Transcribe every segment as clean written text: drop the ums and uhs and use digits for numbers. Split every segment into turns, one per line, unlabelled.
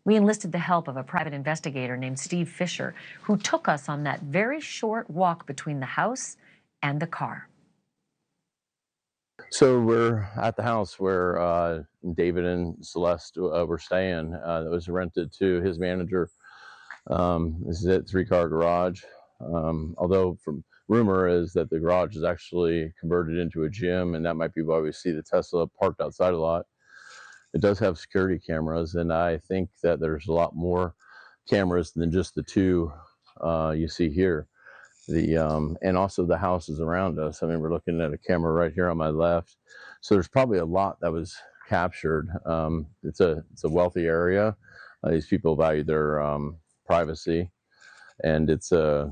We enlisted the help of a private investigator named Steve Fisher, who took us on that very short walk between the house and the car.
So we're at the house where David and Celeste were staying. That was rented to his manager. This is it, 3-car garage. Although from rumor is that the garage is actually converted into a gym, and that might be why we see the Tesla parked outside a lot. It does have security cameras, and I think that there's a lot more cameras than just the two you see here. And also the houses around us. I mean, we're looking at a camera right here on my left. So there's probably a lot that was captured. It's a wealthy area. These people value their privacy, and it's a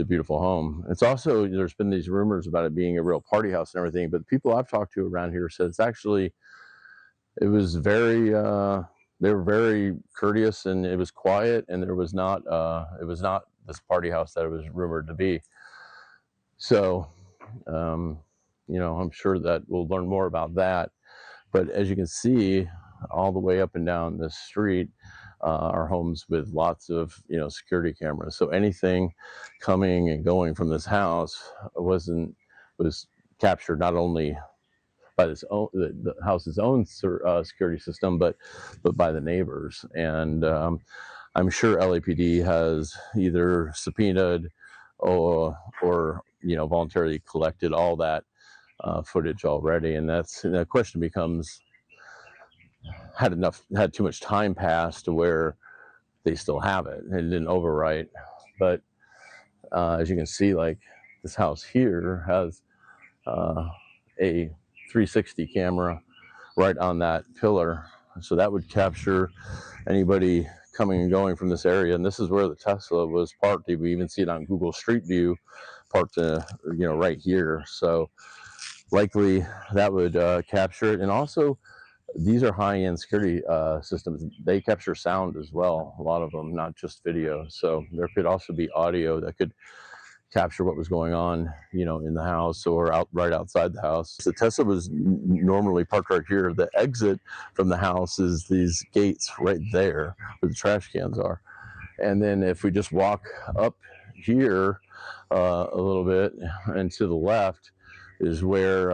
beautiful home. It's also, there's been these rumors about it being a real party house and everything, but the people I've talked to around here said it was very they were very courteous, and it was quiet, and it was not this party house that it was rumored to be. So I'm sure that we'll learn more about that. But as you can see, all the way up and down this street are homes with lots of security cameras. So anything coming and going from this house was captured not only by the house's own security system, but by the neighbors. And I'm sure LAPD has either subpoenaed or voluntarily collected all that footage already. And the question becomes, had too much time passed to where they still have it and didn't overwrite. But as you can see, like this house here has a 360 camera right on that pillar, so that would capture anybody coming and going from this area. And this is where the Tesla was parked. We even see it on Google Street View, parked right here. So likely that would capture it. And also, these are high-end security systems. They capture sound as well, a lot of them, not just video. So there could also be audio that could capture what was going on, in the house or right outside the house. The Tesla was normally parked right here. The exit from the house is these gates right there where the trash cans are. And then if we just walk up here a little bit and to the left is where,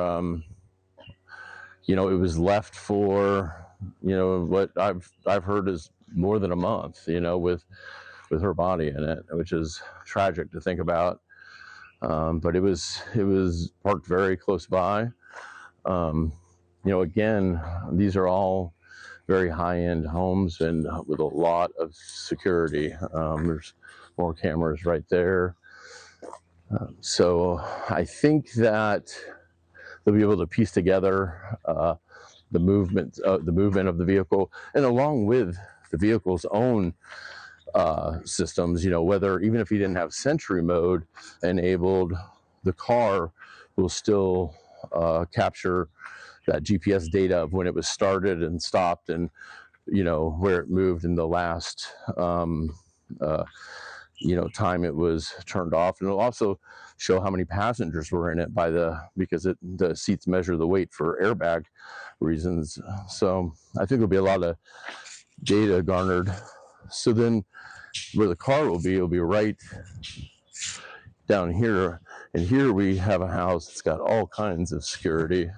it was left for, what I've heard is more than a month, with her body in it, which is tragic to think about. But it was parked very close by. Again, these are all very high-end homes and with a lot of security. There's more cameras right there. So I think that they'll be able to piece together the movement of the vehicle, and along with the vehicle's own systems, whether even if he didn't have Sentry mode enabled, the car will still capture that GPS data of when it was started and stopped, and where it moved in the last time it was turned off. And it'll also show how many passengers were in it because the seats measure the weight for airbag reasons. So I think there'll be a lot of data garnered. So then where the car will be right down here. And here we have a house that's got all kinds of security.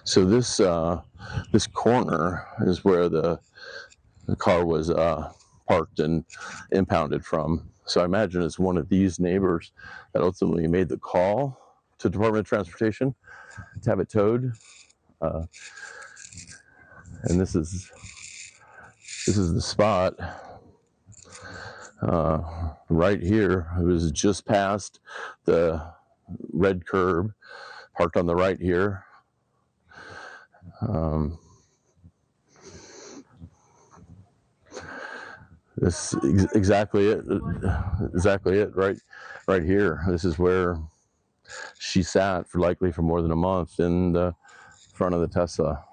So this corner is where the car was parked and impounded from. So I imagine it's one of these neighbors that ultimately made the call to Department of Transportation to have it towed. And this is the spot right here. It was just past the red curb, parked on the right here. This is exactly it right here. This is where she sat likely for more than a month in the front of the Tesla.